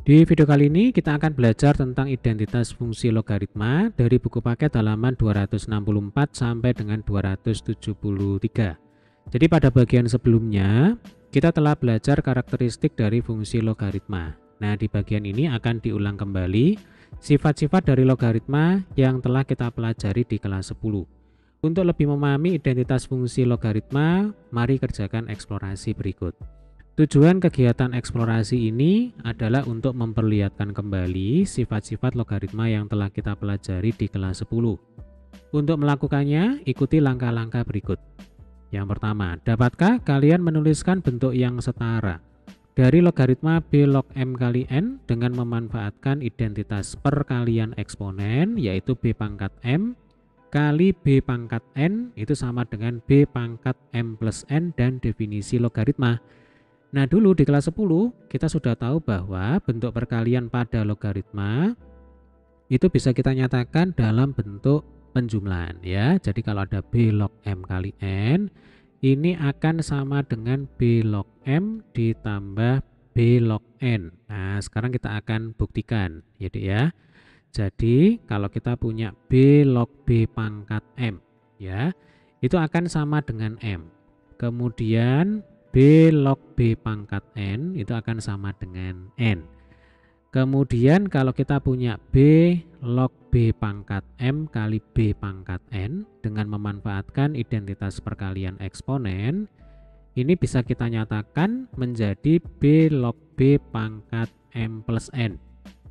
Di video kali ini kita akan belajar tentang identitas fungsi logaritma dari buku paket halaman 264 sampai dengan 273. Jadi pada bagian sebelumnya kita telah belajar karakteristik dari fungsi logaritma. Nah, di bagian ini akan diulang kembali sifat-sifat dari logaritma yang telah kita pelajari di kelas 10. Untuk lebih memahami identitas fungsi logaritma, mari kerjakan eksplorasi berikut. Tujuan kegiatan eksplorasi ini adalah untuk memperlihatkan kembali sifat-sifat logaritma yang telah kita pelajari di kelas 10. Untuk melakukannya, ikuti langkah-langkah berikut. Yang pertama, dapatkah kalian menuliskan bentuk yang setara dari logaritma B log M kali N dengan memanfaatkan identitas perkalian eksponen, yaitu B pangkat M kali B pangkat N itu sama dengan B pangkat M plus N dan definisi logaritma. Nah, dulu di kelas 10 kita sudah tahu bahwa bentuk perkalian pada logaritma itu bisa kita nyatakan dalam bentuk penjumlahan ya. Jadi kalau ada B log M kali N, ini akan sama dengan B log M ditambah B log N. Nah, sekarang kita akan buktikan ya. Jadi kalau kita punya B log B pangkat M ya, itu akan sama dengan M. Kemudian B log B pangkat N itu akan sama dengan N. Kemudian kalau kita punya B log B pangkat M kali B pangkat N dengan memanfaatkan identitas perkalian eksponen, ini bisa kita nyatakan menjadi B log B pangkat M plus N,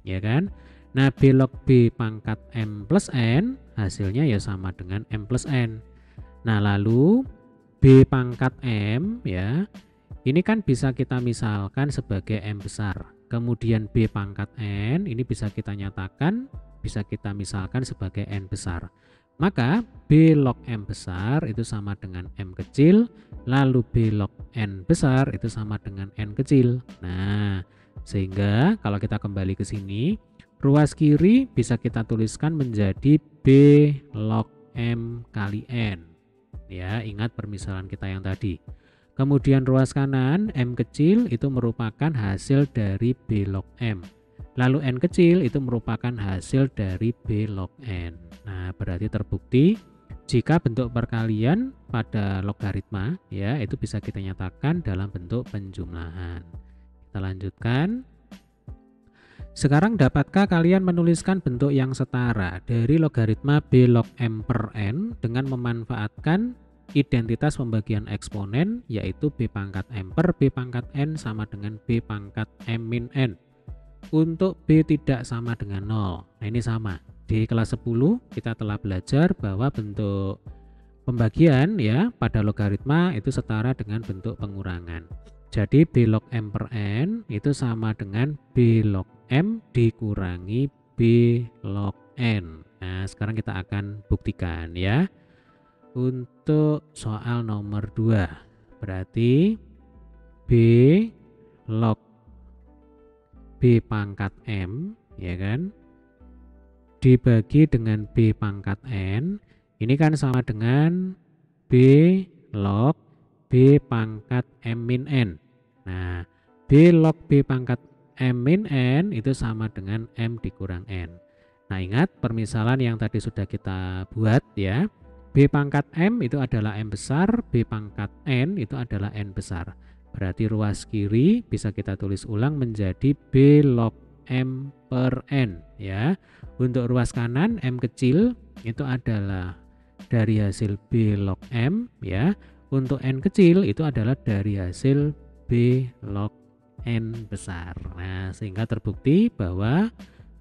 ya kan? Nah, B log B pangkat M plus N hasilnya ya sama dengan M plus N. Nah, lalu B pangkat M ya, ini kan bisa kita misalkan sebagai M besar. Kemudian B pangkat N ini bisa kita nyatakan, bisa kita misalkan sebagai N besar. Maka B log M besar itu sama dengan M kecil, lalu B log N besar itu sama dengan N kecil. Nah, sehingga kalau kita kembali ke sini, ruas kiri bisa kita tuliskan menjadi B log M kali N. Ya, ingat permisalan kita yang tadi. Kemudian ruas kanan M kecil itu merupakan hasil dari B log M. Lalu N kecil itu merupakan hasil dari B log N. Nah, berarti terbukti jika bentuk perkalian pada logaritma ya itu bisa kita nyatakan dalam bentuk penjumlahan. Kita lanjutkan. Sekarang dapatkah kalian menuliskan bentuk yang setara dari logaritma B log M per N dengan memanfaatkan identitas pembagian eksponen, yaitu B pangkat M per B pangkat N sama dengan B pangkat M min N. Untuk B tidak sama dengan 0. Nah, ini sama. Di kelas 10 kita telah belajar bahwa bentuk pembagian ya pada logaritma itu setara dengan bentuk pengurangan. Jadi B log M per N itu sama dengan B log M dikurangi B log N. Nah, sekarang kita akan buktikan ya. Untuk soal nomor 2, berarti B log B pangkat M ya kan dibagi dengan B pangkat N, ini kan sama dengan B log B pangkat M min N. Nah, B log B pangkat M min N itu sama dengan M dikurang N. Nah, ingat permisalan yang tadi sudah kita buat ya. B pangkat M itu adalah M besar, B pangkat N itu adalah N besar. Berarti ruas kiri bisa kita tulis ulang menjadi B log M per N ya. Untuk ruas kanan M kecil itu adalah dari hasil B log M ya. Untuk N kecil itu adalah dari hasil B log N besar. Nah, sehingga terbukti bahwa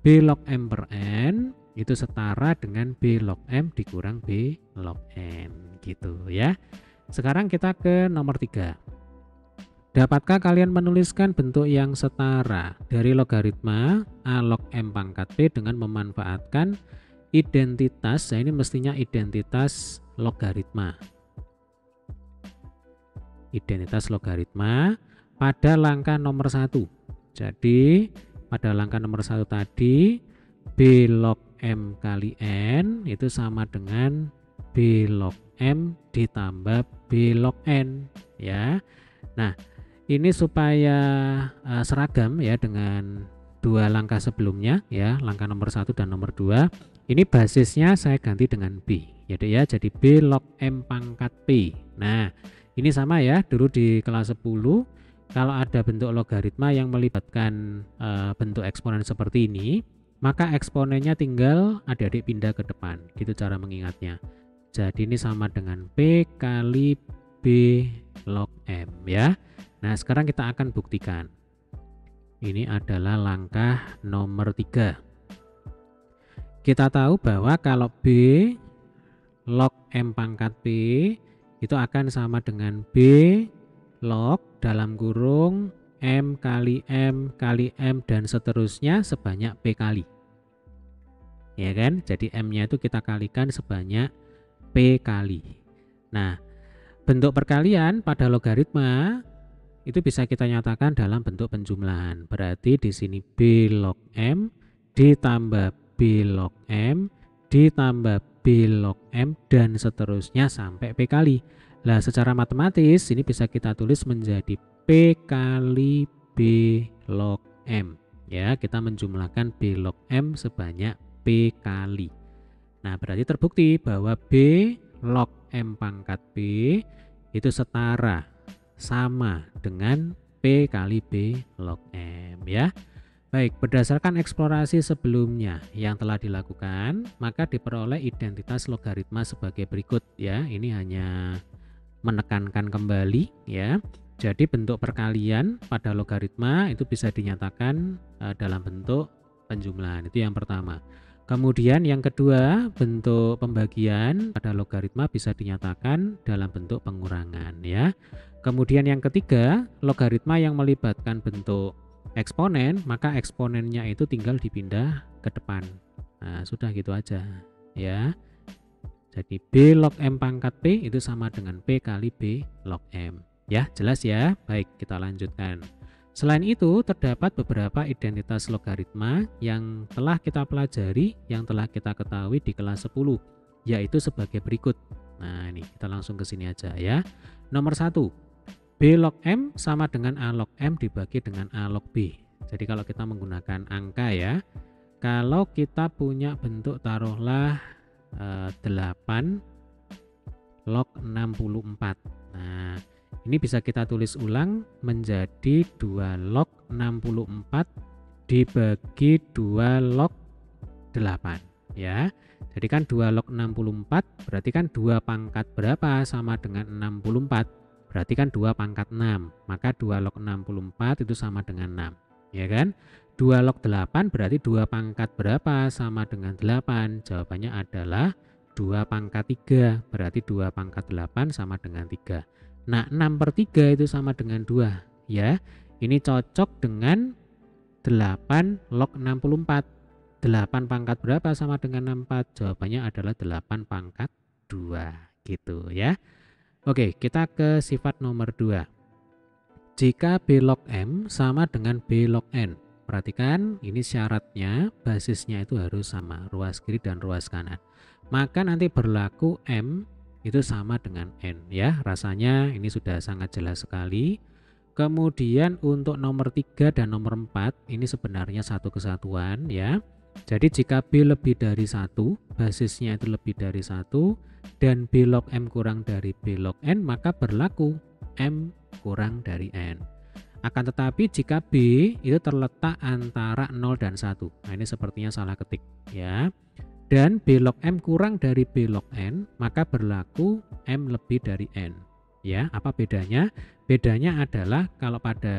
B log M per N itu setara dengan B log M dikurang B log N gitu ya. Sekarang kita ke nomor 3. Dapatkah kalian menuliskan bentuk yang setara dari logaritma A log M pangkat P dengan memanfaatkan identitas, ini mestinya identitas logaritma. Identitas logaritma pada langkah nomor 1. Jadi pada langkah nomor 1 tadi B log M kali N itu sama dengan B log M ditambah B log N ya. Nah, ini supaya seragam ya dengan dua langkah sebelumnya ya, langkah nomor 1 dan nomor 2. Ini basisnya saya ganti dengan B, jadi ya, jadi B log M pangkat P. Nah, ini sama ya, dulu di kelas 10 kalau ada bentuk logaritma yang melibatkan bentuk eksponen seperti ini, maka eksponennya tinggal adik-adik pindah ke depan, gitu cara mengingatnya. Jadi ini sama dengan P kali B log M ya. Nah, sekarang kita akan buktikan. Ini adalah langkah nomor 3. Kita tahu bahwa kalau B log M pangkat P itu akan sama dengan B log dalam kurung M kali M kali M dan seterusnya sebanyak P kali. Ya kan? Jadi M-nya itu kita kalikan sebanyak P kali. Nah, bentuk perkalian pada logaritma itu bisa kita nyatakan dalam bentuk penjumlahan. Berarti di sini B log M ditambah B log M ditambah B log M dan seterusnya sampai P kali. Nah, secara matematis ini bisa kita tulis menjadi P kali B log M. Ya, kita menjumlahkan B log M sebanyak P kali. Nah, berarti terbukti bahwa B log M pangkat P itu setara sama dengan P kali B log M ya. Baik, berdasarkan eksplorasi sebelumnya yang telah dilakukan, maka diperoleh identitas logaritma sebagai berikut ya. Ini hanya menekankan kembali ya. Jadi bentuk perkalian pada logaritma itu bisa dinyatakan dalam bentuk penjumlahan. Itu yang pertama. Kemudian yang kedua, bentuk pembagian pada logaritma bisa dinyatakan dalam bentuk pengurangan ya. Kemudian yang ketiga, logaritma yang melibatkan bentuk eksponen, maka eksponennya itu tinggal dipindah ke depan. Nah, sudah gitu aja ya. Jadi B log M pangkat P itu sama dengan P kali B log M. Ya, jelas ya? Baik, kita lanjutkan. Selain itu, terdapat beberapa identitas logaritma yang telah kita pelajari, yang telah kita ketahui di kelas 10, yaitu sebagai berikut. Nah, ini kita langsung ke sini aja ya. Nomor 1, B log M sama dengan A log M dibagi dengan A log B. Jadi kalau kita menggunakan angka ya, kalau kita punya bentuk taruhlah 8 log 64. Nah, ini bisa kita tulis ulang menjadi 2 log 64 dibagi 2 log 8 ya. Jadi kan 2 log 64 berarti kan 2 pangkat berapa sama dengan 64. Berarti kan 2 pangkat 6. Maka 2 log 64 itu sama dengan 6. Ya kan? 2 log 8 berarti 2 pangkat berapa sama dengan 8. Jawabannya adalah 2 pangkat 3. Berarti 2 pangkat 8 sama dengan 3. Nah, 6/3 itu sama dengan 2 ya. Ini cocok dengan 8 log 64. 8 pangkat berapa sama dengan 64? Jawabannya adalah 8 pangkat 2 gitu ya. Oke, kita ke sifat nomor 2. Jika B log M sama dengan B log N. Perhatikan, ini syaratnya basisnya itu harus sama, ruas kiri dan ruas kanan. Maka nanti berlaku M itu sama dengan N ya. Rasanya ini sudah sangat jelas sekali. Kemudian untuk nomor 3 dan nomor 4 ini sebenarnya satu kesatuan ya. Jadi jika B lebih dari 1, basisnya itu lebih dari 1 dan B log M kurang dari B log N, maka berlaku M kurang dari N. Akan tetapi jika B itu terletak antara 0 dan 1. Nah, ini sepertinya salah ketik ya. Dan B log M kurang dari B log N, maka berlaku M lebih dari N. Ya, apa bedanya? Bedanya adalah kalau pada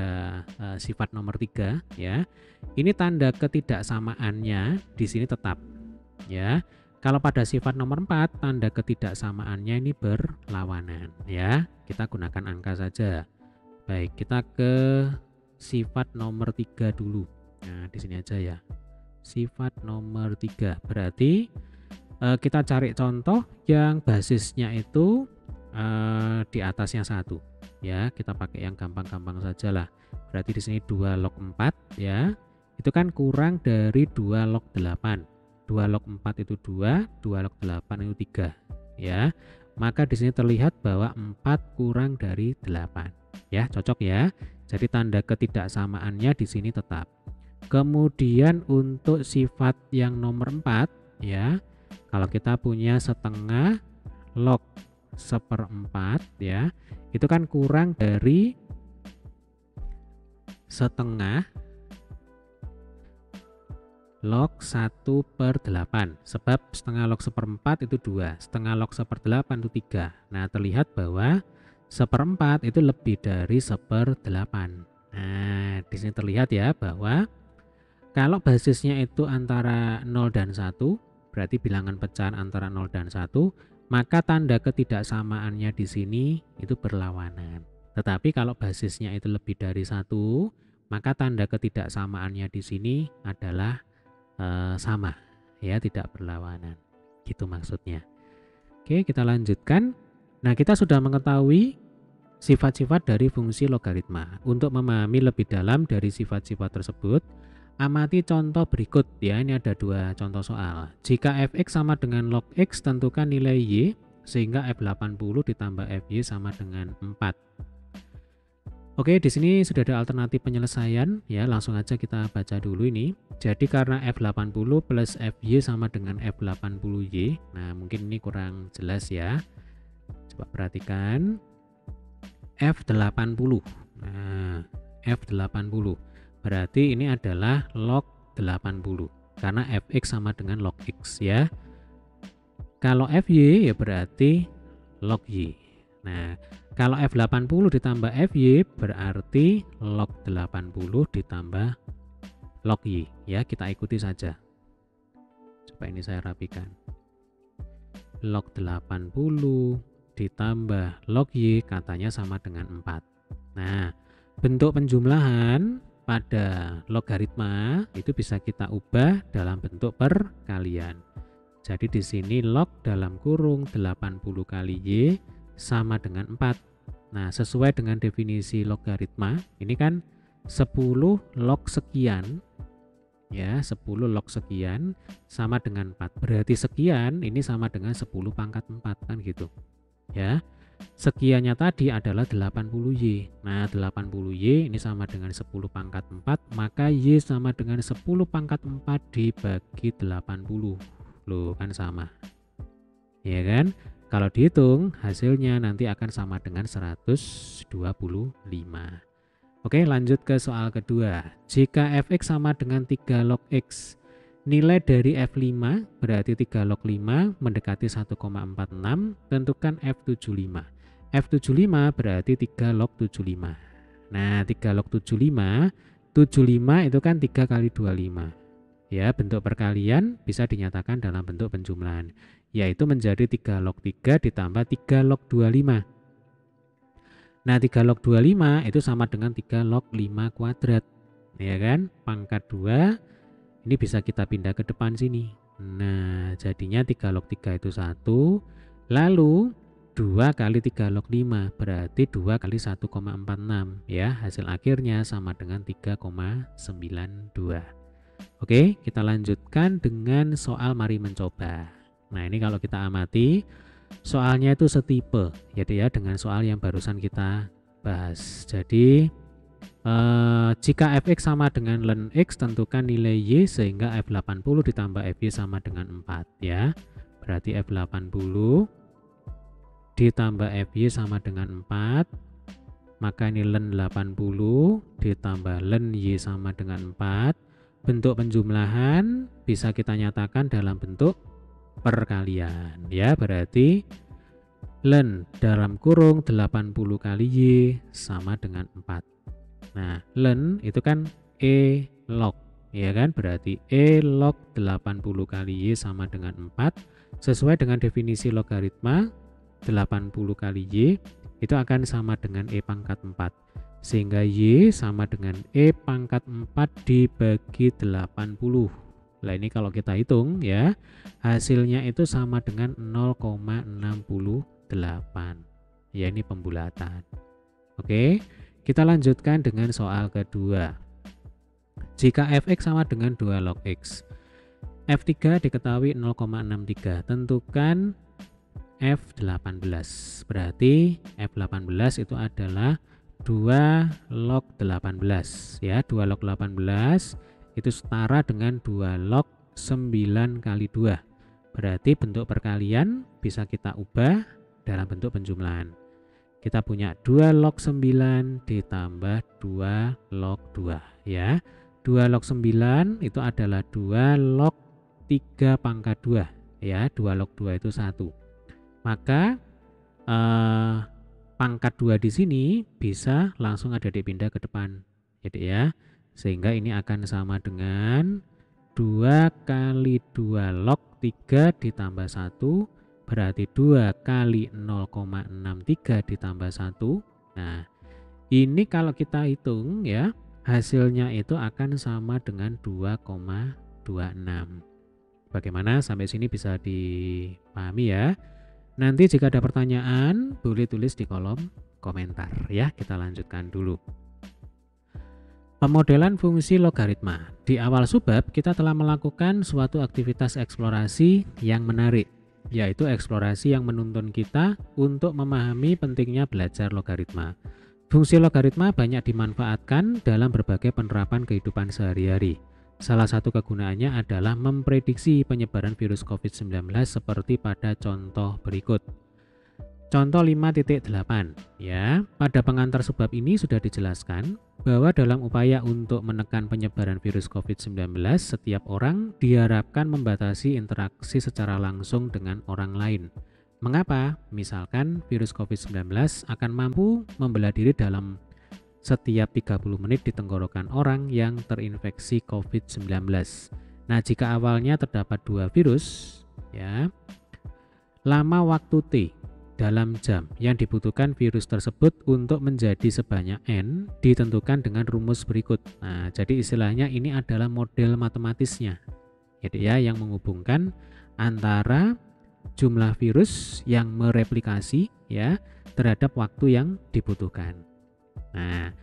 sifat nomor 3 ya, ini tanda ketidaksamaannya di sini tetap. Ya. Kalau pada sifat nomor 4, tanda ketidaksamaannya ini berlawanan ya. Kita gunakan angka saja. Baik, kita ke sifat nomor 3 dulu. Nah, di sini aja ya. Sifat nomor 3 berarti kita cari contoh yang basisnya itu di atasnya 1 ya. Kita pakai yang gampang-gampang saja lah. Berarti di sini 2 log 4 ya. Itu kan kurang dari 2 log 8. 2 log 4 itu 2, 2 log 8 itu 3 ya. Maka di sini terlihat bahwa 4 kurang dari 8 ya, cocok ya. Jadi tanda ketidaksamaannya di sini tetap. Kemudian untuk sifat yang nomor 4 ya, kalau kita punya setengah log seperempat ya, itu kan kurang dari setengah log 1/8, sebab setengah log seperempat itu 2, setengah log seperdelapan itu 3. Nah, terlihat bahwa seperempat itu lebih dari 1/8. Nah, di sini terlihat ya bahwa kalau basisnya itu antara 0 dan 1, berarti bilangan pecahan antara 0 dan 1, maka tanda ketidaksamaannya di sini itu berlawanan. Tetapi kalau basisnya itu lebih dari 1, maka tanda ketidaksamaannya di sini adalah sama, ya, tidak berlawanan. Gitu maksudnya. Oke, kita lanjutkan. Nah, kita sudah mengetahui sifat-sifat dari fungsi logaritma. Untuk memahami lebih dalam dari sifat-sifat tersebut, amati contoh berikut ya. Ini ada 2 contoh soal. Jika fx sama dengan log x, tentukan nilai y sehingga f80 ditambah fy sama dengan 4. Oke, di sini sudah ada alternatif penyelesaian ya. Langsung aja kita baca dulu ini. Jadi karena f80 plus fy sama dengan f80y. Nah, mungkin ini kurang jelas ya. Coba perhatikan. F80. Nah, F80. Berarti ini adalah log 80 karena fx sama dengan log x ya. Kalau fy ya berarti log y. Nah, kalau f80 ditambah fy berarti log 80 ditambah log y ya. Kita ikuti saja. Coba ini saya rapikan. Log 80 ditambah log y katanya sama dengan 4. Nah, bentuk penjumlahan pada logaritma itu bisa kita ubah dalam bentuk perkalian. Jadi di sini log dalam kurung 80 kali y sama dengan 4. Nah, sesuai dengan definisi logaritma, ini kan 10 log sekian ya, 10 log sekian sama dengan 4. Berarti sekian ini sama dengan 10 pangkat 4 kan gitu. Ya. Sekiannya tadi adalah 80y. Nah, 80y ini sama dengan 10 pangkat 4, maka y sama dengan 10 pangkat 4 dibagi 80. Loh, kan sama. Ya kan? Kalau dihitung hasilnya nanti akan sama dengan 125. Oke, lanjut ke soal kedua. Jika fx sama dengan 3 log x, nilai dari F5 berarti 3 log 5 mendekati 1,46, tentukan F75. F75 berarti 3 log 75. Nah, 3 log 75, 75 itu kan 3 kali 25. Ya, bentuk perkalian bisa dinyatakan dalam bentuk penjumlahan, yaitu menjadi 3 log 3 ditambah 3 log 25. Nah, 3 log 25 itu sama dengan 3 log 5 kuadrat. Ya kan? Pangkat 2 ini bisa kita pindah ke depan sini. Nah, jadinya 3 log 3 itu 1. Lalu 2 kali 3 log 5 berarti 2 kali 1,46 ya. Hasil akhirnya sama dengan 3,92. Oke, kita lanjutkan dengan soal mari mencoba. Nah, ini kalau kita amati soalnya itu setipe ya dengan soal yang barusan kita bahas. Jadi jika fx sama dengan ln x, tentukan nilai y sehingga f80 ditambah fy sama dengan 4 ya. Berarti f80 ditambah fy sama dengan 4, maka ini ln 80 ditambah ln y sama dengan 4. Bentuk penjumlahan bisa kita nyatakan dalam bentuk perkalian ya. Berarti ln dalam kurung 80 kali y sama dengan 4. Nah, ln itu kan e log, ya kan? Berarti e log 80 kali y sama dengan 4. Sesuai dengan definisi logaritma, 80 kali y itu akan sama dengan e pangkat 4. Sehingga y sama dengan e pangkat 4 dibagi 80. Nah, ini kalau kita hitung ya, hasilnya itu sama dengan 0,68. Ya, ini pembulatan. Oke. Kita lanjutkan dengan soal kedua. Jika fx sama dengan 2 log x, f3 diketahui 0,63, tentukan f18. Berarti f18 itu adalah 2 log 18 ya. 2 log 18 itu setara dengan 2 log 9 kali 2. Berarti bentuk perkalian bisa kita ubah dalam bentuk penjumlahan. Kita punya 2 log 9 ditambah 2 log 2 ya. 2 log 9 itu adalah 2 log 3 pangkat 2 ya. 2 log 2 itu 1. Maka pangkat 2 di sini bisa langsung ada dipindah ke depan. Jadi ya. Sehingga ini akan sama dengan 2 kali 2 log 3 ditambah 1 berarti 2 kali 0,63 ditambah 1. Nah, ini kalau kita hitung ya, hasilnya itu akan sama dengan 2,26. Bagaimana sampai sini bisa dipahami ya? Nanti jika ada pertanyaan boleh tulis di kolom komentar ya. Kita lanjutkan dulu. Pemodelan fungsi logaritma. Di awal subbab kita telah melakukan suatu aktivitas eksplorasi yang menarik, yaitu eksplorasi yang menuntun kita untuk memahami pentingnya belajar logaritma. Fungsi logaritma banyak dimanfaatkan dalam berbagai penerapan kehidupan sehari-hari. Salah satu kegunaannya adalah memprediksi penyebaran virus COVID-19 seperti pada contoh berikut. Contoh 5.8 ya. Pada pengantar subbab ini sudah dijelaskan bahwa dalam upaya untuk menekan penyebaran virus COVID-19, setiap orang diharapkan membatasi interaksi secara langsung dengan orang lain. Mengapa? Misalkan virus COVID-19 akan mampu membelah diri dalam setiap 30 menit di tenggorokan orang yang terinfeksi COVID-19. Nah, jika awalnya terdapat 2 virus ya, lama waktu T dalam jam yang dibutuhkan virus tersebut untuk menjadi sebanyak N ditentukan dengan rumus berikut. Nah, jadi istilahnya ini adalah model matematisnya. Jadi ya, yang menghubungkan antara jumlah virus yang mereplikasi ya terhadap waktu yang dibutuhkan. Nah,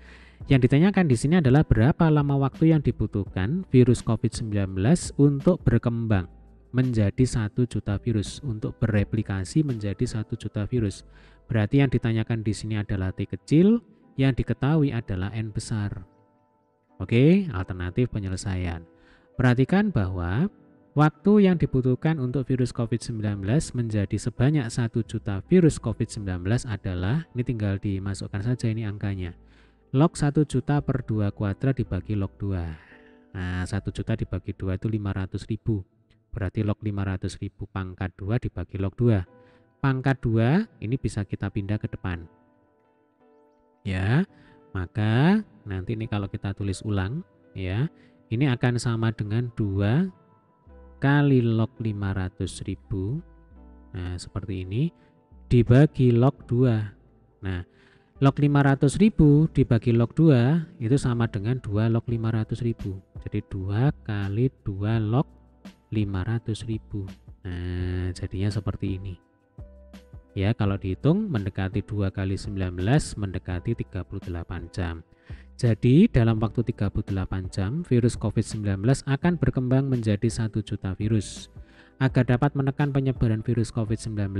yang ditanyakan di sini adalah berapa lama waktu yang dibutuhkan virus COVID-19 untuk berkembang menjadi 1 juta virus, untuk bereplikasi menjadi 1 juta virus. Berarti yang ditanyakan di sini adalah T kecil, yang diketahui adalah N besar. Oke, alternatif penyelesaian. Perhatikan bahwa waktu yang dibutuhkan untuk virus COVID-19 menjadi sebanyak 1 juta virus COVID-19 adalah, ini tinggal dimasukkan saja ini angkanya, log 1 juta per 2 kuadrat dibagi log 2. Nah, 1 juta dibagi 2 itu 500.000. Berarti log 500.000 pangkat 2 dibagi log 2. Pangkat 2 ini bisa kita pindah ke depan. Ya, maka nanti ini kalau kita tulis ulang ya, ini akan sama dengan 2 kali log 500.000. Nah, seperti ini dibagi log 2. Nah, log 500.000 dibagi log 2 itu sama dengan 2 log 500.000. Jadi 2 kali 2 log 500.000. Nah, jadinya seperti ini. Ya, kalau dihitung mendekati 2 kali 19 mendekati 38 jam. Jadi, dalam waktu 38 jam, virus COVID-19 akan berkembang menjadi 1 juta virus. Agar dapat menekan penyebaran virus COVID-19,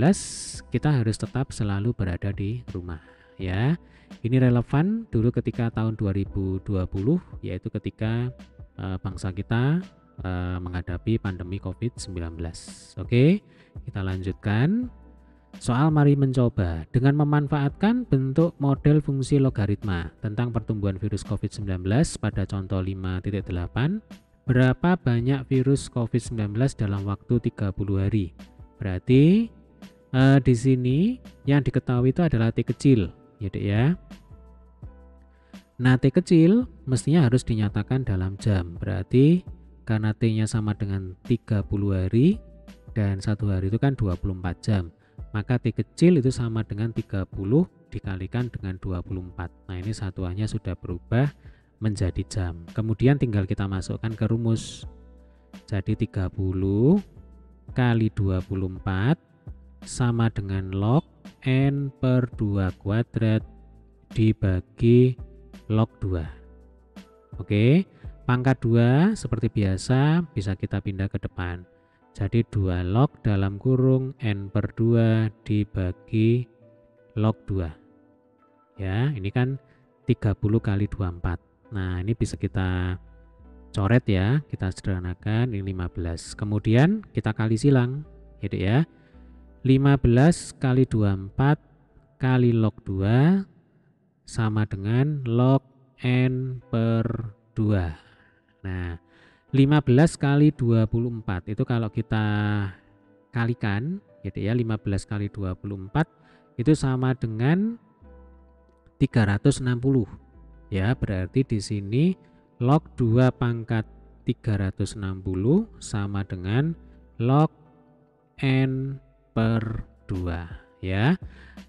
kita harus tetap selalu berada di rumah. Ya, ini relevan dulu ketika tahun 2020, yaitu ketika bangsa kita menghadapi pandemi COVID-19. Oke, kita lanjutkan. Soal mari mencoba dengan memanfaatkan bentuk model fungsi logaritma tentang pertumbuhan virus COVID-19 pada contoh 5.8. Berapa banyak virus COVID-19 dalam waktu 30 hari? Berarti di sini yang diketahui itu adalah T kecil, ya Dek ya. Nah, T kecil mestinya harus dinyatakan dalam jam. Berarti karena T-nya sama dengan 30 hari dan 1 hari itu kan 24 jam. Maka T kecil itu sama dengan 30 dikalikan dengan 24. Nah, ini satuannya sudah berubah menjadi jam. Kemudian tinggal kita masukkan ke rumus. Jadi 30 kali 24 sama dengan log N per 2 kuadrat dibagi log 2. Oke. Pangkat 2 seperti biasa bisa kita pindah ke depan. Jadi 2 log dalam kurung N per 2 dibagi log 2. Ya, ini kan 30 kali 24. Nah, ini bisa kita coret ya, kita sederhanakan ini 15. Kemudian kita kali silang gitu ya. 15 kali 24 kali log 2 sama dengan log n per 2. Nah, 15 kali 24 itu kalau kita kalikan gitu ya, 15 kali 24 itu sama dengan 360 ya, berarti di sini log 2 pangkat 360 sama dengan log n per 2 ya.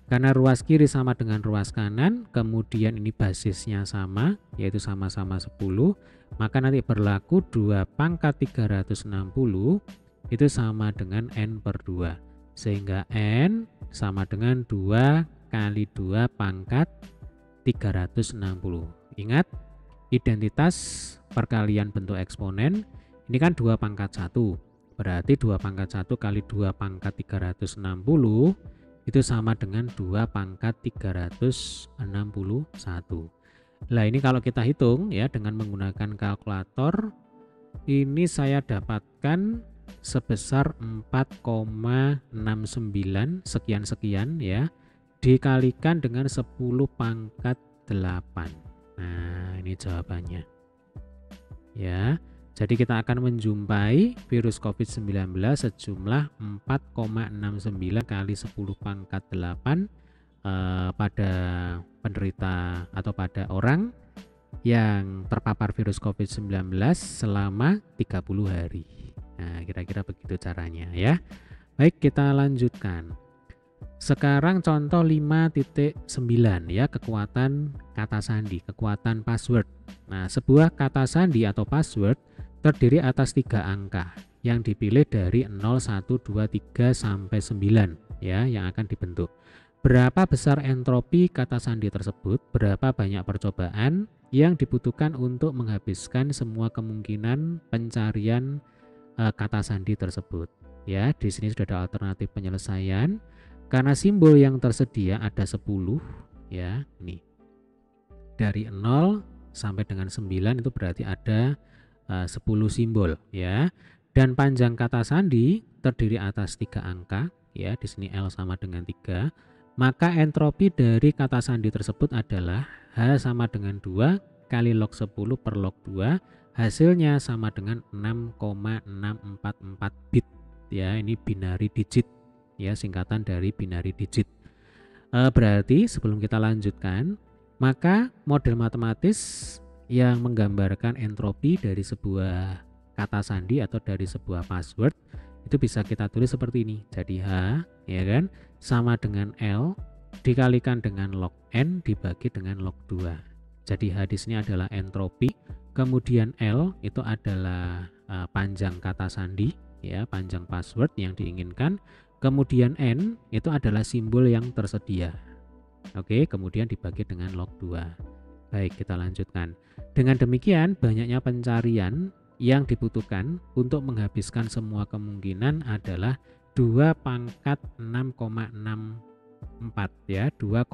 Karena ruas kiri sama dengan ruas kanan, kemudian ini basisnya sama, yaitu sama-sama 10, maka nanti berlaku 2 pangkat 360 itu sama dengan n per 2. Sehingga n sama dengan 2 kali 2 pangkat 360. Ingat, identitas perkalian bentuk eksponen, ini kan 2 pangkat 1. Berarti 2 pangkat 1 kali 2 pangkat 360 itu sama dengan 2 pangkat 361. Nah, ini kalau kita hitung ya dengan menggunakan kalkulator, ini saya dapatkan sebesar 4,69 sekian-sekian ya, dikalikan dengan 10 pangkat 8. Nah, ini jawabannya. Ya. Jadi kita akan menjumpai virus COVID-19 sejumlah 4,69 kali 10 pangkat 8 pada penderita atau pada orang yang terpapar virus COVID-19 selama 30 hari. Nah, kira-kira begitu caranya ya. Baik, kita lanjutkan. Sekarang contoh 5.9 ya, kekuatan kata sandi, kekuatan password. Nah, sebuah kata sandi atau password terdiri atas 3 angka yang dipilih dari 0, 1, 2, 3 sampai 9 ya yang akan dibentuk. Berapa besar entropi kata sandi tersebut? Berapa banyak percobaan yang dibutuhkan untuk menghabiskan semua kemungkinan pencarian kata sandi tersebut? Ya, di sini sudah ada alternatif penyelesaian. Karena simbol yang tersedia ada 10 ya, nih. Dari 0 sampai dengan 9 itu berarti ada 10 simbol ya. Dan panjang kata sandi terdiri atas 3 angka ya, di sini L sama dengan 3. Maka entropi dari kata sandi tersebut adalah H sama dengan 2 kali log 10 per log 2. Hasilnya sama dengan 6,644 bit ya, ini binary digit ya, singkatan dari binary digit. Berarti sebelum kita lanjutkan, maka model matematis yang menggambarkan entropi dari sebuah kata sandi atau dari sebuah password itu bisa kita tulis seperti ini. Jadi H ya kan sama dengan L dikalikan dengan log n dibagi dengan log 2. Jadi H di sini adalah entropi, kemudian L itu adalah panjang kata sandi ya, panjang password yang diinginkan, kemudian n itu adalah simbol yang tersedia. Oke, kemudian dibagi dengan log 2. Baik, kita lanjutkan. Dengan demikian, banyaknya pencarian yang dibutuhkan untuk menghabiskan semua kemungkinan adalah 2 pangkat 6,64 ya, 2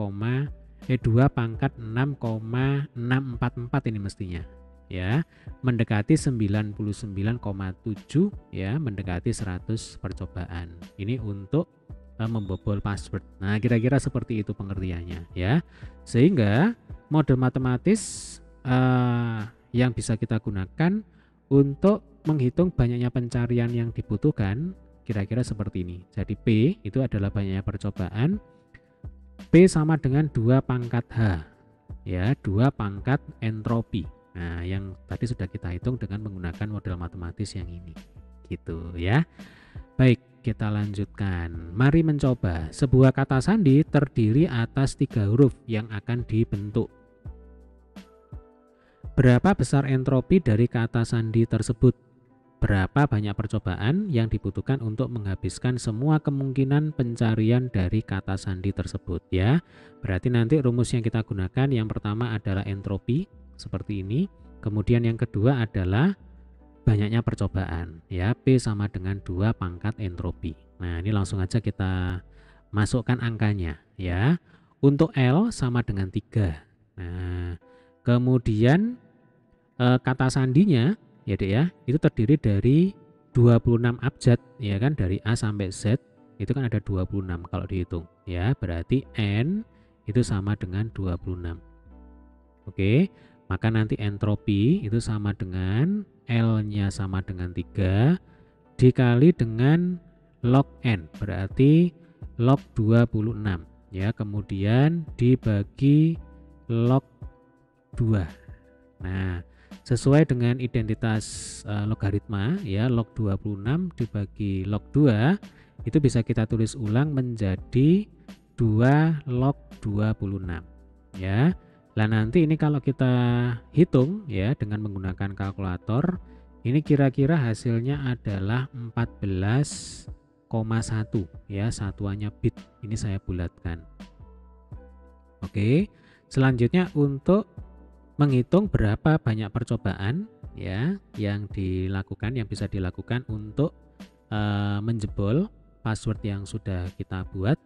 pangkat 6,644 ini mestinya ya, mendekati 99,7 ya, mendekati 100 percobaan. Ini untuk membobol password. Nah, kira-kira seperti itu pengertiannya ya. Sehingga model matematis yang bisa kita gunakan untuk menghitung banyaknya pencarian yang dibutuhkan kira-kira seperti ini. Jadi P itu adalah banyaknya percobaan. P sama dengan 2 pangkat H ya, 2 pangkat entropi. Nah, yang tadi sudah kita hitung dengan menggunakan model matematis yang ini gitu ya. Baik, kita lanjutkan. Mari mencoba. Sebuah kata sandi terdiri atas 3 huruf yang akan dibentuk. Berapa besar entropi dari kata sandi tersebut? Berapa banyak percobaan yang dibutuhkan untuk menghabiskan semua kemungkinan pencarian dari kata sandi tersebut ya. Berarti nanti rumus yang kita gunakan yang pertama adalah entropi seperti ini. Kemudian yang kedua adalah banyaknya percobaan ya, P sama dengan 2 pangkat entropi. Nah, ini langsung aja kita masukkan angkanya ya. Untuk L sama dengan 3. Nah, kemudian kata sandinya ya Dek ya, itu terdiri dari 26 abjad, ya kan, dari A sampai Z itu kan ada 26 kalau dihitung, ya. Berarti N itu sama dengan 26. Oke, maka nanti entropi itu sama dengan L-nya sama dengan 3 dikali dengan log N, berarti log 26, ya. Kemudian dibagi log 2. Nah, sesuai dengan identitas logaritma, ya, log 26 dibagi log 2 itu bisa kita tulis ulang menjadi 2 log 26, ya. Lah nanti ini kalau kita hitung, ya, dengan menggunakan kalkulator, ini kira-kira hasilnya adalah 14,1, ya, satuannya bit. Ini saya bulatkan. Oke, selanjutnya untuk menghitung berapa banyak percobaan, ya, yang bisa dilakukan untuk menjebol password yang sudah kita buat,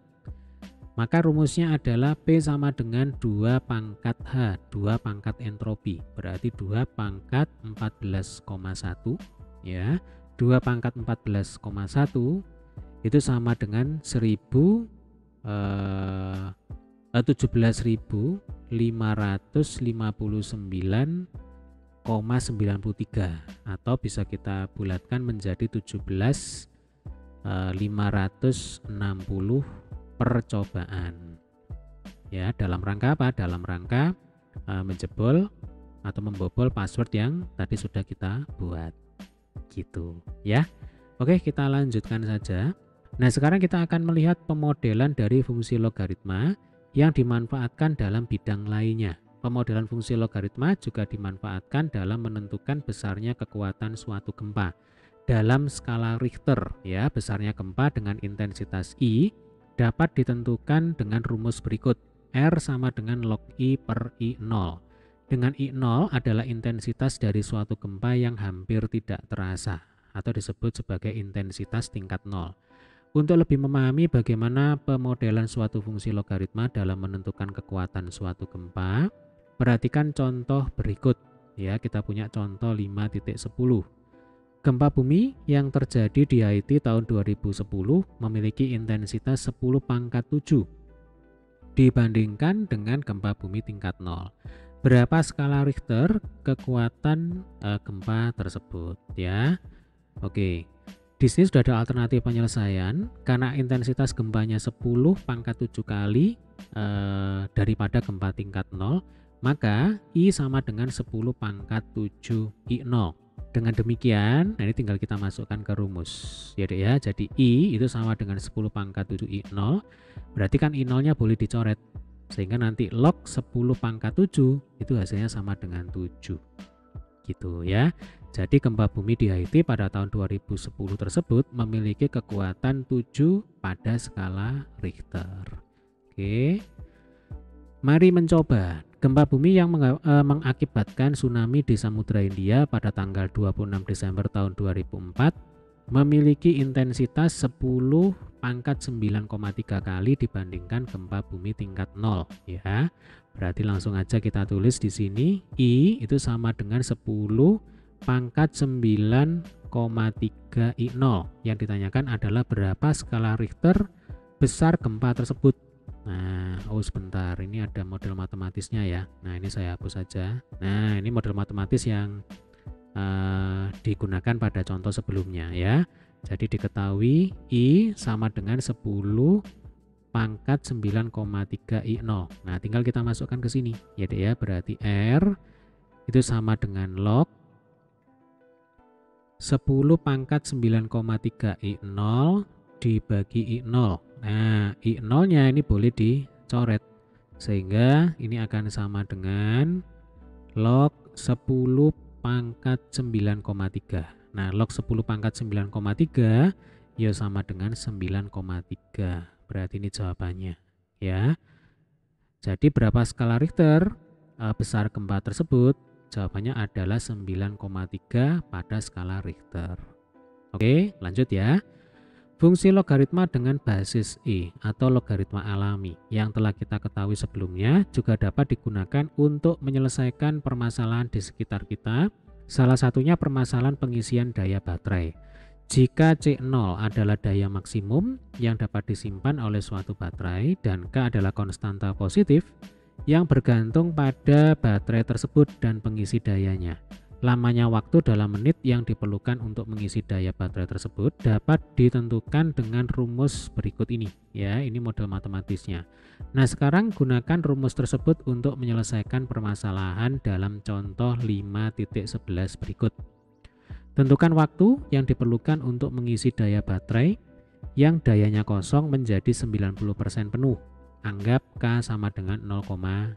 maka rumusnya adalah P sama dengan 2 pangkat H, 2 pangkat entropi, berarti 2 pangkat 14,1, ya. 2 pangkat 14,1 itu sama dengan 17.559,93, atau bisa kita bulatkan menjadi 17.560 percobaan, ya. Dalam rangka apa? Dalam rangka menjebol atau membobol password yang tadi sudah kita buat, gitu, ya. Oke, kita lanjutkan saja. Nah, sekarang kita akan melihat pemodelan dari fungsi logaritma yang dimanfaatkan dalam bidang lainnya. Pemodelan fungsi logaritma juga dimanfaatkan dalam menentukan besarnya kekuatan suatu gempa dalam skala Richter, ya. Besarnya gempa dengan intensitas I dapat ditentukan dengan rumus berikut. R sama dengan log I per I0. Dengan I0 adalah intensitas dari suatu gempa yang hampir tidak terasa atau disebut sebagai intensitas tingkat 0. Untuk lebih memahami bagaimana pemodelan suatu fungsi logaritma dalam menentukan kekuatan suatu gempa, perhatikan contoh berikut, ya. Kita punya contoh 5.10. Gempa bumi yang terjadi di Haiti tahun 2010 memiliki intensitas 10⁻⁷ dibandingkan dengan gempa bumi tingkat 0. Berapa skala Richter kekuatan gempa tersebut, ya? Oke. Di sini sudah ada alternatif penyelesaian. Karena intensitas gempanya 10⁻⁷ kali daripada gempa tingkat 0, maka I sama dengan 10⁻⁷ I0. Dengan demikian, nah ini tinggal kita masukkan ke rumus, ya Dek, ya. Jadi I itu sama dengan 10⁻⁷ I0, berarti kan I0-nya boleh dicoret, sehingga nanti log 10⁻⁷ itu hasilnya sama dengan 7, gitu, ya. Jadi gempa bumi di Haiti pada tahun 2010 tersebut memiliki kekuatan 7 pada skala Richter. Oke. Mari mencoba. Gempa bumi yang mengakibatkan tsunami di Samudra Hindia pada tanggal 26 Desember tahun 2004 memiliki intensitas 10⁻⁹,3 kali dibandingkan gempa bumi tingkat 0, ya. Berarti langsung aja kita tulis di sini I itu sama dengan 10⁻⁹ I0. Yang ditanyakan adalah berapa skala Richter besar gempa tersebut. Nah, sebentar, ini ada model matematisnya, ya. Nah, ini saya hapus saja. Nah, ini model matematis yang digunakan pada contoh sebelumnya, ya. Jadi diketahui I sama dengan 10⁻⁹ I0. Nah, tinggal kita masukkan ke sini, ya Dek, ya. Berarti R itu sama dengan log 10⁻⁹ I0 dibagi I0. Nah, I0-nya ini boleh dicoret, sehingga ini akan sama dengan log 10⁻⁹. Nah, log 10⁻⁹ ya sama dengan 9,3. Berarti ini jawabannya, ya. Jadi berapa skala Richter besar gempa tersebut? Jawabannya adalah 9,3 pada skala Richter. Oke, lanjut, ya. Fungsi logaritma dengan basis E atau logaritma alami yang telah kita ketahui sebelumnya juga dapat digunakan untuk menyelesaikan permasalahan di sekitar kita Salah satunya permasalahan pengisian daya baterai. Jika C0 adalah daya maksimum yang dapat disimpan oleh suatu baterai dan K adalah konstanta positif yang bergantung pada baterai tersebut dan pengisi dayanya. Lamanya waktu dalam menit yang diperlukan untuk mengisi daya baterai tersebut dapat ditentukan dengan rumus berikut ini. Ya, ini model matematisnya. Nah, sekarang gunakan rumus tersebut untuk menyelesaikan permasalahan dalam contoh 5.11 berikut. Tentukan waktu yang diperlukan untuk mengisi daya baterai yang dayanya kosong menjadi 90% penuh. Anggap K sama dengan 0,02.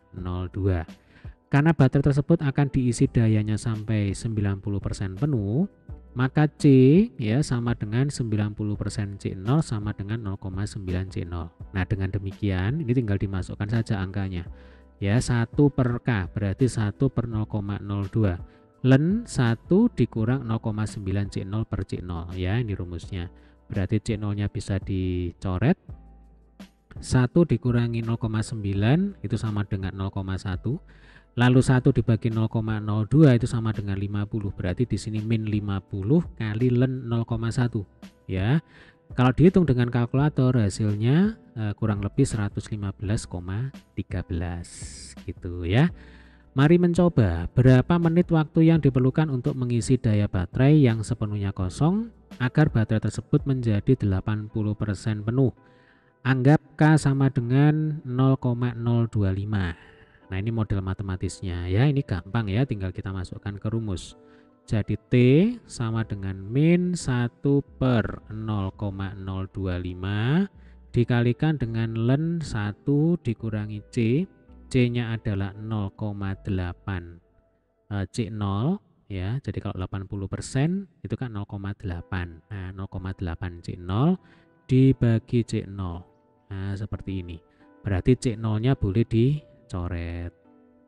Karena baterai tersebut akan diisi dayanya sampai 90% penuh, maka C ya sama dengan 90% C0 sama dengan 0,9 C0. Nah, dengan demikian ini tinggal dimasukkan saja angkanya. Ya, 1 per K berarti 1 per 0,02. Len 1 dikurang 0,9 C0 per C0 ya, ini rumusnya. Berarti C0-nya bisa dicoret. 1 dikurangi 0,9 itu sama dengan 0,1. Lalu 1 dibagi 0,02 itu sama dengan 50. Berarti di sini min 50 kali len 0,1 ya. Kalau dihitung dengan kalkulator hasilnya kurang lebih 115,13 gitu ya. Mari mencoba berapa menit waktu yang diperlukan untuk mengisi daya baterai yang sepenuhnya kosong agar baterai tersebut menjadi 80% penuh. Anggap K sama dengan 0,025. Nah, ini model matematisnya ya, ini gampang ya, tinggal kita masukkan ke rumus. Jadi T sama dengan min 1 per 0,025 dikalikan dengan len 1 dikurangi C. C-nya adalah 0,8 C0 ya. Jadi kalau 80% itu kan 0,8. Nah, 0,8 C0 dibagi C0. Nah, seperti ini. Berarti C0-nya boleh dicoret.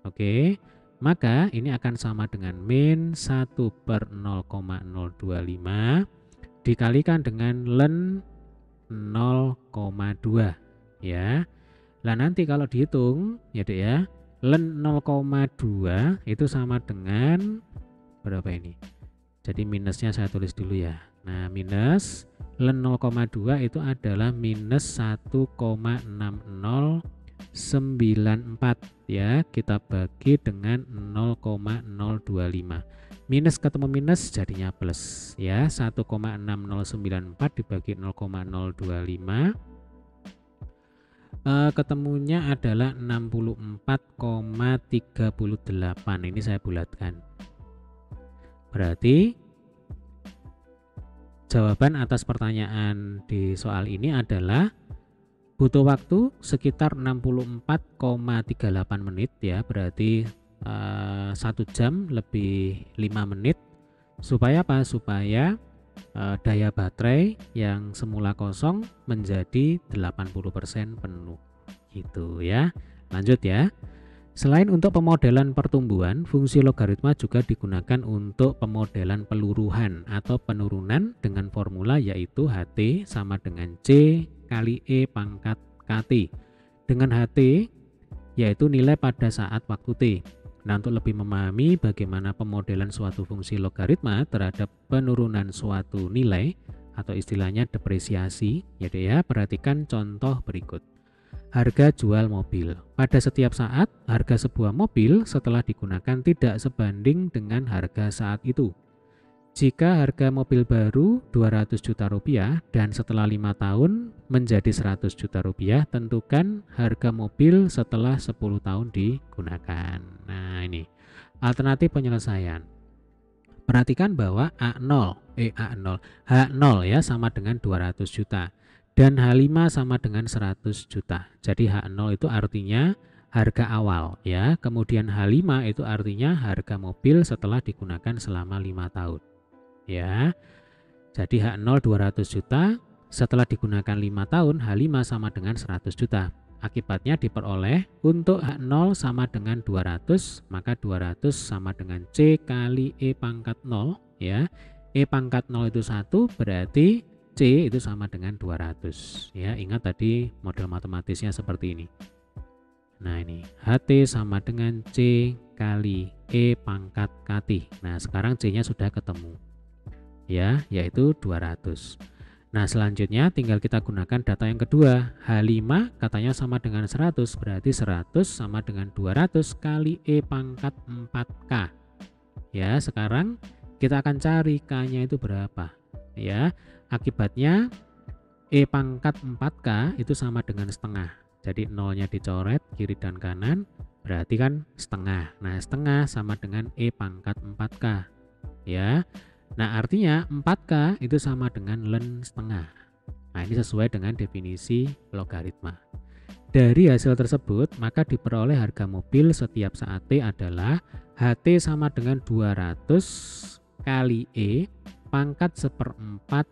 Oke. Maka ini akan sama dengan min 1 per 0,025 dikalikan dengan len 0,2 ya. Lah nanti kalau dihitung ya Dek ya, len 0,2 itu sama dengan berapa ini? Jadi minusnya saya tulis dulu ya. Nah, minus len 0,2 itu adalah minus 1,6094 ya. Kita bagi dengan 0,025. Minus ketemu minus jadinya plus ya. 1,6094 dibagi 0,025 ketemunya adalah 64,38. Ini saya bulatkan. Berarti jawaban atas pertanyaan di soal ini adalah butuh waktu sekitar 64,38 menit ya. Berarti 1 jam lebih 5 menit. Supaya apa? Supaya daya baterai yang semula kosong menjadi 80% penuh gitu ya. Lanjut ya. Selain untuk pemodelan pertumbuhan, fungsi logaritma juga digunakan untuk pemodelan peluruhan atau penurunan dengan formula yaitu HT sama dengan C kali E pangkat KT. Dengan HT yaitu nilai pada saat waktu T. Nah, untuk lebih memahami bagaimana pemodelan suatu fungsi logaritma terhadap penurunan suatu nilai atau istilahnya depresiasi, ya perhatikan contoh berikut. Harga jual mobil. Pada setiap saat, harga sebuah mobil setelah digunakan tidak sebanding dengan harga saat itu. Jika harga mobil baru 200 juta rupiah dan setelah 5 tahun menjadi 100 juta rupiah, tentukan harga mobil setelah 10 tahun digunakan. Nah, ini alternatif penyelesaian. Perhatikan bahwa H0 ya sama dengan 200 juta dan H5 sama dengan 100 juta. Jadi H0 itu artinya harga awal ya. Kemudian H5 itu artinya harga mobil setelah digunakan selama 5 tahun. Ya. Jadi H0 200 juta, setelah digunakan 5 tahun H5 sama dengan 100 juta. Akibatnya diperoleh untuk H0 sama dengan 200, maka 200 sama dengan C kali E pangkat 0 ya. E pangkat 0 itu 1, berarti C itu sama dengan 200 ya. Ingat tadi model matematisnya seperti ini. Nah, ini HT sama dengan C kali E pangkat KT. Nah, sekarang C-nya sudah ketemu. Ya, yaitu 200. Nah, selanjutnya tinggal kita gunakan data yang kedua. H5 katanya sama dengan 100, berarti 100 sama dengan 200 kali E pangkat 4K. Ya, sekarang kita akan cari K-nya itu berapa. Ya, akibatnya E pangkat 4K itu sama dengan setengah. Jadi nolnya dicoret kiri dan kanan, berarti kan setengah. Nah, setengah sama dengan E pangkat 4K. Ya. Nah, artinya 4K itu sama dengan ln setengah. Nah, ini sesuai dengan definisi logaritma. Dari hasil tersebut, maka diperoleh harga mobil setiap saat T adalah HT sama dengan 200 kali E pangkat 1/4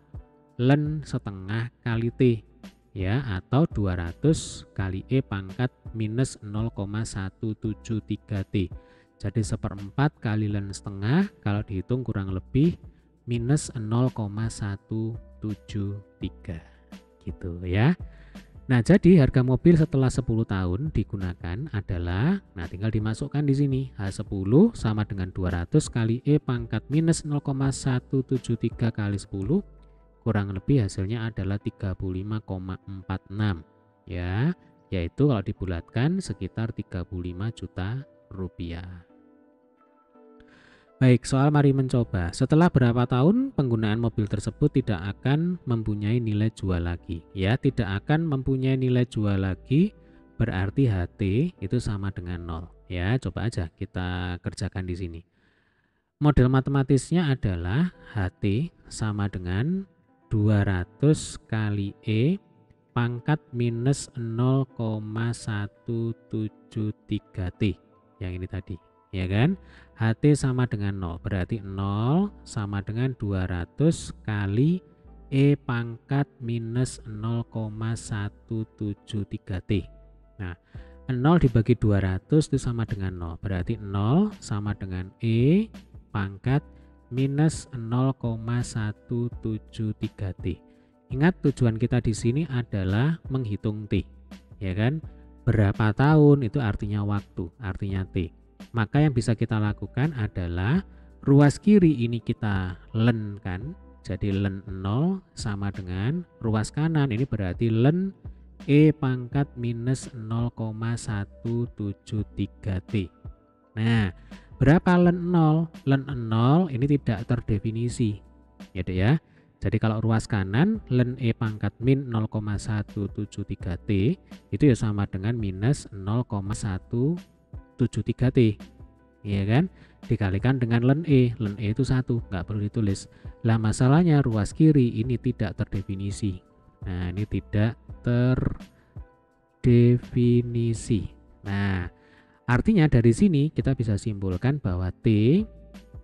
ln setengah kali T. Ya, atau 200 kali E pangkat minus 0,173 T. Jadi 1/4 kali ln setengah kalau dihitung kurang lebih minus 0,173 gitu ya. Nah, jadi harga mobil setelah 10 tahun digunakan adalah, nah tinggal dimasukkan di sini, H10 sama dengan 200 kali E pangkat minus 0,173 kali 10, kurang lebih hasilnya adalah 35,46 ya, yaitu kalau dibulatkan sekitar 35 juta rupiah. Baik, soal mari mencoba. Setelah berapa tahun penggunaan mobil tersebut tidak akan mempunyai nilai jual lagi. Ya, tidak akan mempunyai nilai jual lagi berarti HT itu sama dengan 0. Ya, coba aja kita kerjakan di sini. Model matematisnya adalah HT sama dengan 200 kali E pangkat minus 0,173 T. Yang ini tadi, ya kan? HT sama dengan 0, berarti 0 sama dengan 200 kali E pangkat minus 0,173 T. Nah, 0 dibagi 200 itu sama dengan 0, berarti 0 sama dengan E pangkat minus 0,173 T. Ingat tujuan kita di sini adalah menghitung T, ya kan? Berapa tahun itu artinya waktu, artinya T. Maka yang bisa kita lakukan adalah ruas kiri ini kita ln kan, jadi ln 0 sama dengan ruas kanan ini berarti ln E pangkat minus 0,173 T. Nah, berapa ln 0? Ln 0 ini tidak terdefinisi, ya Dek ya. Jadi kalau ruas kanan ln E pangkat min 0,173 T itu ya sama dengan minus 0,173 T, ya kan, dikalikan dengan ln E itu 1, nggak perlu ditulis. Lah masalahnya ruas kiri ini tidak terdefinisi. Nah, ini tidak terdefinisi. Nah, artinya dari sini kita bisa simpulkan bahwa T,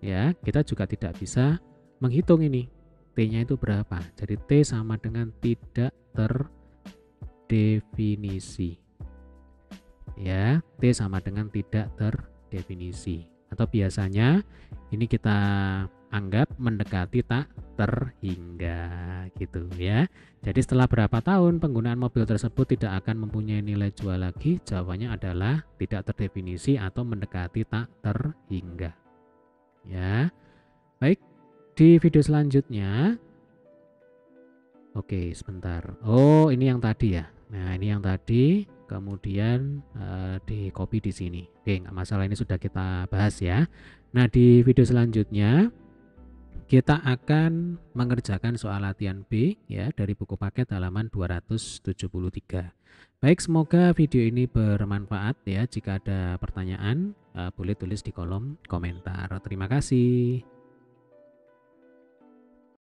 ya, kita juga tidak bisa menghitung ini T-nya itu berapa. Jadi T sama dengan tidak terdefinisi. Ya, T sama dengan tidak terdefinisi. Atau biasanya ini kita anggap mendekati tak terhingga gitu ya. Jadi setelah berapa tahun penggunaan mobil tersebut tidak akan mempunyai nilai jual lagi? Jawabannya adalah tidak terdefinisi atau mendekati tak terhingga. Ya. Baik, di video selanjutnya. Oke, sebentar. Oh, ini yang tadi ya. Nah, ini yang tadi. Kemudian di copy di sini. Oke, nggak masalah, ini sudah kita bahas ya. Nah, di video selanjutnya kita akan mengerjakan soal latihan B ya dari buku paket halaman 273. Baik, semoga video ini bermanfaat ya. Jika ada pertanyaan boleh tulis di kolom komentar. Terima kasih.